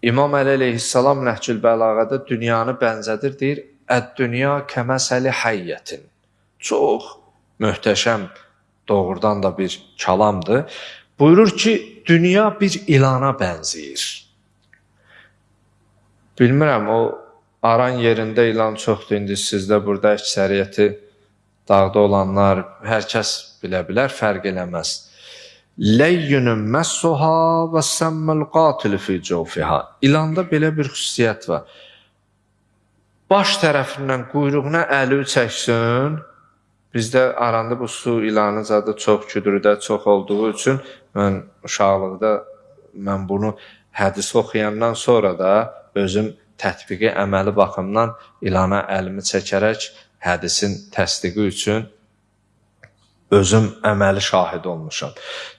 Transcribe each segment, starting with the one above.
İmam Əli əleyhissalam Nəhcül Bəlağədə dünyanı bənzədir, deyir, Əd-dünya kəməsəli həyyətin. Çox möhtəşəm, doğrudan da bir kəlamdır. Buyurur ki, dünya bir ilana bənzəyir. Bilmirəm, o aran yerində ilan çoxdur, indi sizdə burada əksəriyyəti dağda olanlar, hər kəs bilə bilər, fərq eləməz. Leyyünün məssuha və səmməl qatili fi cəvfiha. İlanda belə bir xüsusiyyət var. Baş tərəfindən quyruğuna əli çəksin. Bizdə aranda bu su ilanı zadı çox küdürdə, çox olduğu üçün mən uşaqlıqda bunu hədis oxuyandan sonra da özüm tətbiqi əməli baxımdan ilana əlimi çəkərək hədisin təsdiqi üçün özüm əməli şahid olmuşam.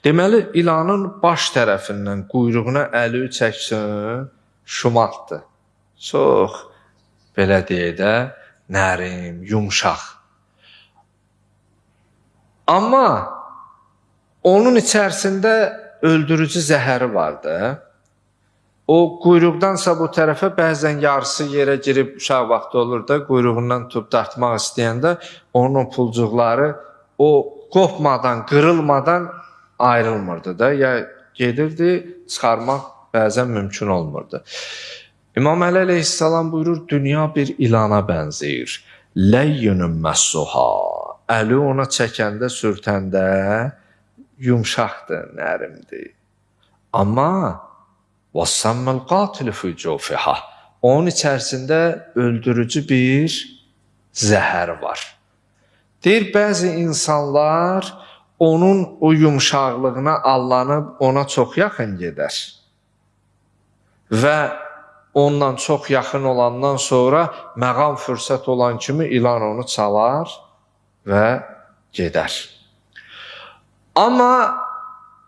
Deməli, ilanın baş tərəfindən quyruğuna əli çəksin, şumatdır. Çox, belə deyək də, nərim, yumşaq. Amma onun içərisində öldürücü zəhəri vardı. O quyruqdansa bu tərəfə bəzən yarısı yerə girib, uşaq vaxtı olur da, quyruğundan tutub dartmaq istəyəndə onun o pulcuqları o qopmadan, qırılmadan ayrılmırdı da, ya gedirdi, çıxarmaq bəzən mümkün olmurdu. İmam Əli əleyhissalam buyurur, dünya bir ilana bənzəyir. Leyyünün məssuha. Əli ona çəkəndə, sürtəndə yumşaqdır, nərimdir. Amma vəssəmməl qatili fi cəvfiha. Onun içərisində öldürücü bir zəhər var. Deyir, bəzi insanlar onun o yumşaqlığına allanıb ona çox yaxın gedər. Və ondan çox yaxın olandan sonra məqam fürsət olan kimi ilan onu çalar və gedər. Amma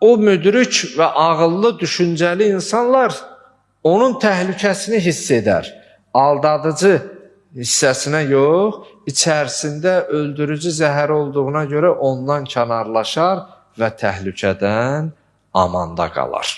o müdrik və ağıllı, düşüncəli insanlar onun təhlükəsini hiss edər. Aldadıcı hissəsinə yox, içərisində öldürücü zəhər olduğuna görə ondan kənarlaşar və təhlükədən amanda qalar.